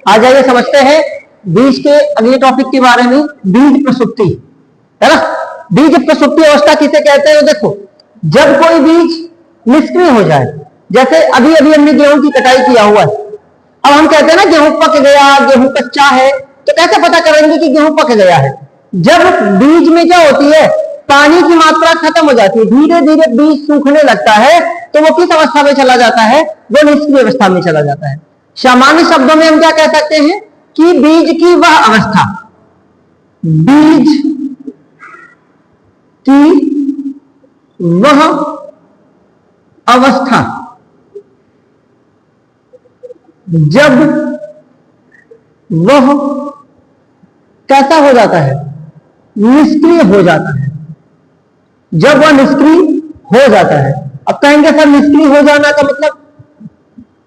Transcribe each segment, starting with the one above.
आ जाइए समझते हैं बीज के अगले टॉपिक के बारे में, बीज प्रसुप्ति, है ना। बीज प्रसुप्ति अवस्था किसे कहते हैं? देखो, जब कोई बीज निष्क्रिय हो जाए, जैसे अभी अभी हमने गेहूं की कटाई किया हुआ है, अब हम कहते हैं ना गेहूं पक गया, गेहूं कच्चा है, तो कैसे पता करेंगे कि गेहूं पक गया है? जब बीज में क्या होती है, पानी की मात्रा खत्म हो जाती है, धीरे धीरे बीज सूखने लगता है, तो वो किस अवस्था में चला जाता है? वो निष्क्रिय अवस्था में चला जाता है। सामान्य शब्दों में हम क्या कह सकते हैं कि बीज की वह अवस्था, बीज की वह अवस्था जब वह कैसा हो जाता है? निष्क्रिय हो जाता है। जब वह निष्क्रिय हो जाता है, अब कहेंगे सर निष्क्रिय हो जाना का मतलब,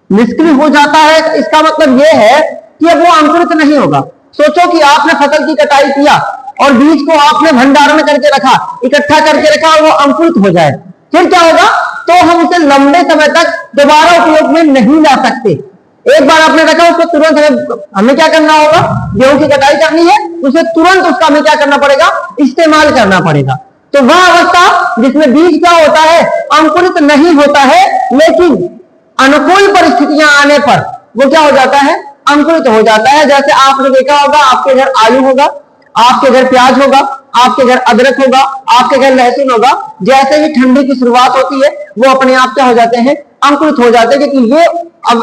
निष्क्रिय हो जाता है इसका मतलब यह है कि अब वो अंकुरित नहीं होगा। सोचो कि आपने फसल की कटाई किया और बीज को आपने भंडारण करके रखा, इकट्ठा करके रखा, और वो अंकुरित हो जाए, फिर क्या होगा? तो हम उसे लंबे समय तक दोबारा उपयोग में नहीं ला सकते। एक बार आपने रखा, उसको तुरंत हमें क्या करना होगा? गेहूं की कटाई करनी है, उसे तुरंत उसका हमें क्या करना पड़ेगा? इस्तेमाल करना पड़ेगा। तो वह अवस्था जिसमें बीज क्या होता है? अंकुरित नहीं होता है, लेकिन अनुकूल परिस्थितियां आने पर वो क्या हो जाता है? अंकुरित हो जाता है। जैसे आपने देखा होगा, आपके घर आलू होगा, आपके घर प्याज होगा, आपके घर अदरक होगा, आपके घर लहसुन होगा, जैसे ही ठंडी की शुरुआत होती है वो अपने आप क्या हो जाते हैं? अंकुरित हो जाते हैं, क्योंकि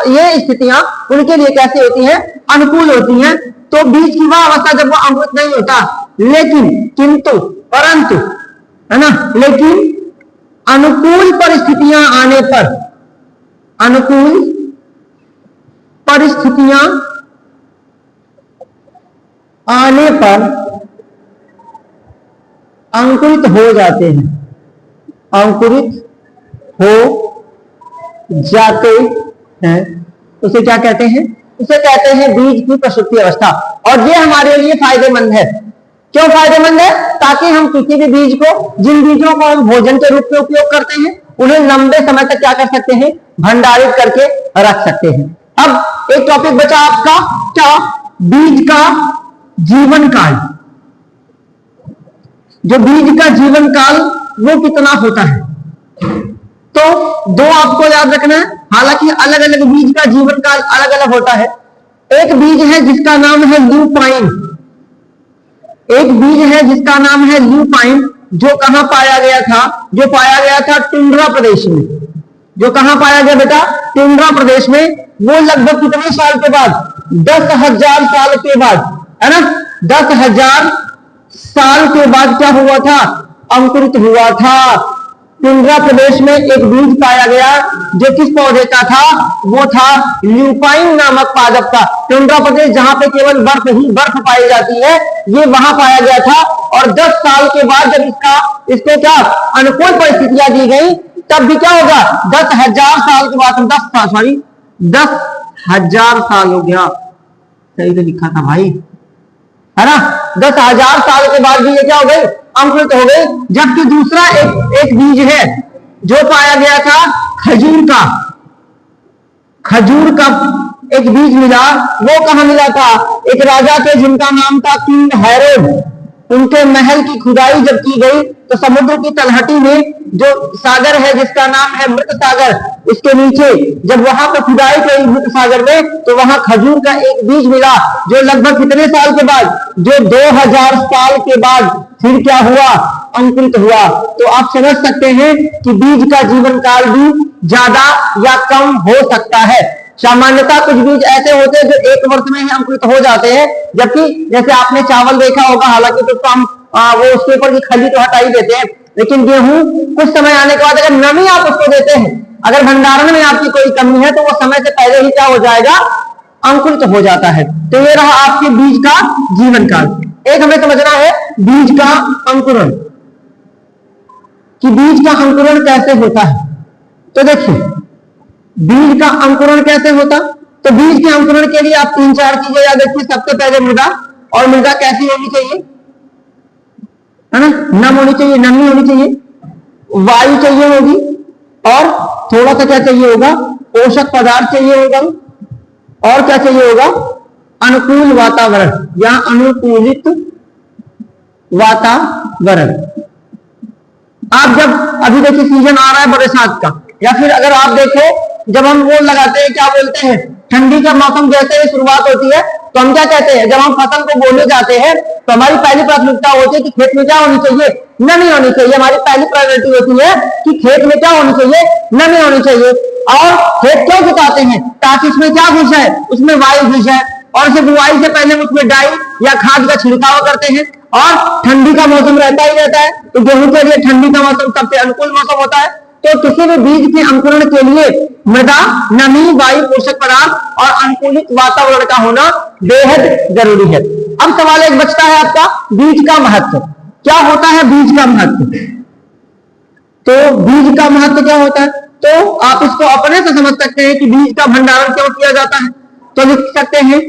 ये स्थितियां उनके लिए कैसी होती हैं? अनुकूल होती हैं। तो बीज की वह अवस्था जब वो अंकुरित नहीं होता, लेकिन किंतु परंतु, है ना, लेकिन अनुकूल परिस्थितियां आने पर, अनुकूल परिस्थितियां आने पर अंकुरित हो जाते हैं, अंकुरित हो जाते हैं। उसे क्या कहते हैं? उसे कहते हैं बीज की प्रसुप्ति अवस्था। और ये हमारे लिए फायदेमंद है। क्यों फायदेमंद है? ताकि हम किसी भी बीज को, जिन बीजों को हम भोजन के रूप में उपयोग करते हैं, उन्हें लंबे समय तक क्या कर सकते हैं? भंडारित करके रख सकते हैं। अब एक टॉपिक बचा आपका, क्या? बीज का जीवन काल। जो बीज का जीवन काल वो कितना होता है? तो दो आपको याद रखना है, हालांकि अलग अलग बीज का जीवन काल अलग अलग होता है। एक बीज है जिसका नाम है ल्यूपाइन, एक बीज है जिसका नाम है ल्यूपाइन, जो कहां पाया गया था? जो पाया गया था टुंड्रा प्रदेश में। जो कहां पाया गया बेटा? टुंड्रा प्रदेश में। वो लगभग कितने साल के बाद? 10,000 साल के बाद, है ना। 10,000 साल के बाद क्या हुआ था? अंकुरित हुआ था। टुंड्रा प्रदेश में एक बीज पाया गया जो किस पौधे का था? वो था ल्यूपाइन नामक पादप का। टुंड्रा प्रदेश जहां पे केवल बर्फ ही बर्फ पाई जाती है, ये वहां पाया गया था। और 10 साल के बाद जब इसको क्या अनुकूल परिस्थितियां दी गई, तब भी क्या होगा? 10,000 साल के बाद, 10,000 साल हो गया, सही तो लिखा था भाई, है ना। 10,000 साल के बाद भी ये क्या हो गई? अंकुरित हो गई। जबकि दूसरा एक बीज है जो पाया गया था खजूर का, खजूर का एक बीज मिला। वो कहां मिला था? एक राजा के जिनका नाम था किंग हेरोड, उनके महल की खुदाई जब की गई तो समुद्र की तलहटी में जो सागर है जिसका नाम है मृत सागर, इसके नीचे जब वहां पर खुदाई की मृत सागर में, तो वहां खजूर का एक बीज मिला जो लगभग कितने साल के बाद? जो 2000 साल के बाद फिर क्या हुआ? अंकुरित हुआ। तो आप समझ सकते हैं कि बीज का जीवन काल भी ज्यादा या कम हो सकता है। सामान्यतः कुछ बीज ऐसे होते हैं जो 1 वर्ष में ही अंकुरित हो जाते हैं, जबकि जैसे आपने चावल देखा होगा, हालांकि तो हम वो उसके ऊपर की खली तो हटा ही देते हैं, लेकिन गेहूं कुछ समय आने के बाद अगर नमी आप उसको देते हैं, अगर भंडारण में आपकी कोई कमी है, तो वो समय से पहले ही क्या हो जाएगा? अंकुरित हो जाता है। तो ये रहा आपके बीज का जीवन काल। एक हमें समझना है बीज का अंकुरण, कि बीज का अंकुरण कैसे होता है। तो देखिए बीज का अंकुरण कैसे होता? तो बीज के अंकुरण के लिए आप 3-4 चीजें याद रखिए। सबसे पहले मृदा, और मृदा कैसी होनी चाहिए? है ना, नम होनी चाहिए, नमी होनी चाहिए, वायु चाहिए होगी, और थोड़ा सा क्या चाहिए होगा? पोषक पदार्थ चाहिए होगा, और क्या चाहिए होगा? अनुकूल वातावरण या अनुकूलित वातावरण। आप जब अभी देखिए सीजन आ रहा है बरसात का, या फिर अगर आप देखो जब हम वो लगाते हैं, क्या बोलते हैं, ठंडी का मौसम जैसे ही शुरुआत होती है तो हम क्या कहते हैं, जब हम फसल को बोने जाते हैं तो हमारी पहली प्राथमिकता होती है कि खेत में क्या होनी चाहिए, नमी होनी चाहिए। हमारी पहली प्रायोरिटी होती है कि खेत में क्या होनी चाहिए, नमी होनी चाहिए। और खेत क्यों जुताते हैं, ताकि उसमें क्या घुसा है, उसमें वायु घुसा है, और इसे बुआई से पहले उसमें डाई या खाद का छिड़काव करते हैं। और ठंडी का मौसम रहता ही रहता है, तो गेहूं के लिए ठंडी का मौसम सबसे अनुकूल मौसम होता है। तो किसी भी बीज के अंकुरण के लिए मृदा, नमी, वायु, पोषक पदार्थ और अनुकूलित वातावरण का होना बेहद जरूरी है। अब सवाल एक बचता है आपका, बीज का महत्व क्या होता है, बीज का महत्व। तो बीज का महत्व क्या होता है, तो आप इसको अपने से समझ सकते हैं कि बीज का भंडारण क्यों किया जाता है। तो लिख सकते हैं,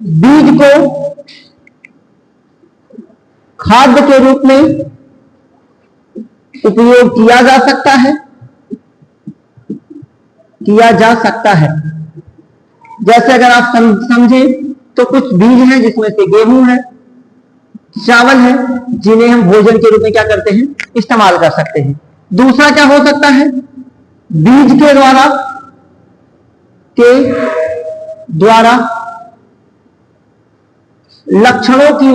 बीज को खाद्य के रूप में उपयोग किया जा सकता है। जैसे अगर आप समझें तो कुछ बीज हैं जिसमें से गेहूं है, चावल है, जिन्हें हम भोजन के रूप में क्या करते हैं, इस्तेमाल कर सकते हैं। दूसरा क्या हो सकता है, बीज के द्वारा लक्षणों की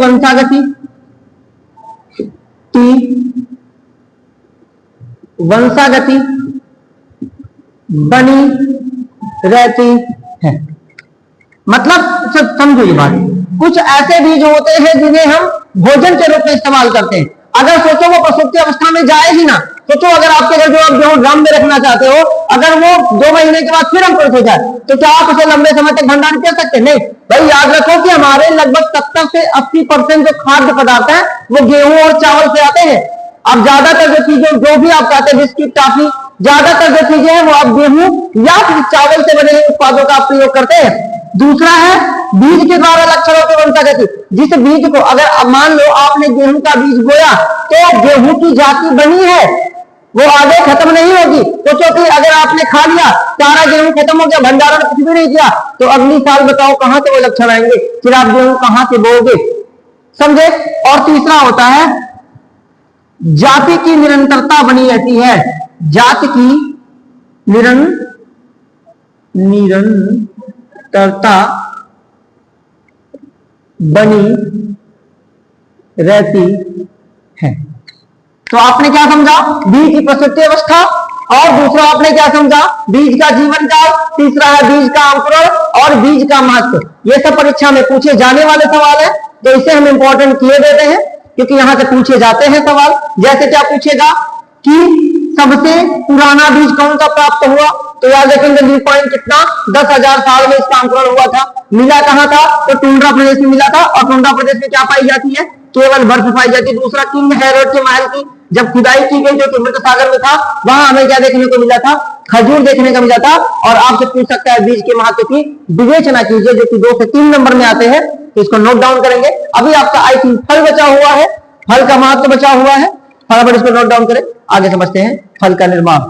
वंशागति बनी रहती है। मतलब सब समझो ये बात, कुछ ऐसे बीज होते हैं जिन्हें हम भोजन के रूप में इस्तेमाल करते हैं। अगर सोचो वो प्रसूति अवस्था में जाए ही ना, सोचो अगर आपके घर जो आप गेहूं ड्रम में रखना चाहते हो, अगर वो 2 महीने के बाद फिर अंकुरित हो जाए तो क्या आप उसे लंबे समय तक भंडारण कर सकते हैं? नहीं भाई, याद रखो कि हमारे लगभग 70 से 80% जो खाद्य पदार्थ है वो गेहूं और चावल से आते हैं। अब ज्यादातर जो चीजें जो भी आप खाते हैं, बिस्किट, टॉफी, ज्यादातर जो चीजें हैं वो आप गेहूं या फिर चावल से बने उत्पादों का प्रयोग करते हैं। दूसरा है बीज के द्वारा लक्षणों की वंशागति। जिस बीज को अगर मान लो आपने गेहूं का बीज बोया तो गेहूं की जाति बनी है, वो आगे खत्म नहीं होगी। तो क्योंकि अगर आपने खा लिया, सारा गेहूं खत्म हो गया, भंडारण कुछ भी नहीं किया, तो अगली साल बताओ कहां से वो लक्षण आएंगे, फिर आप गेहूं कहां से बोओगे, समझे। और तीसरा होता है जाति की निरंतरता बनी रहती है। जाति की निरंतरता बनी रहती है। तो आपने क्या समझा, बीज की प्रसूति अवस्था, और दूसरा आपने क्या समझा, बीज का जीवन काल, तीसरा है बीज का अंकुरण और बीज का महत्व। ये सब परीक्षा में पूछे जाने वाले सवाल है, तो इसे हम इंपॉर्टेंट किए देते हैं क्योंकि यहां से पूछे जाते हैं सवाल। जैसे क्या पूछेगा कि सबसे पुराना बीज कौन सा प्राप्त हुआ, तो याद रखेंगे ली पॉइंट कितना, 10,000 साल में इसका अंकुरण हुआ था। मिला कहां था, तो टुंड्रा प्रदेश में मिला था। और टुंड्रा प्रदेश में क्या पाई जाती है, केवल बर्फ पाई जाती है। दूसरा किंग हेरोड के महल की जब खुदाई की गई जो कि मृत सागर में था, वहां हमें क्या देखने को मिला था, खजूर देखने को मिला था। और आपसे पूछ सकता है बीज के महत्व की विवेचना कीजिए, जो कि 2 से 3 नंबर में आते हैं, तो इसको नोट डाउन करेंगे। अभी आपका आई थिंक फल बचा हुआ है, फल का महत्व बचा हुआ है, फटाफट इसको नोट डाउन करें, आगे समझते हैं फल का निर्माण।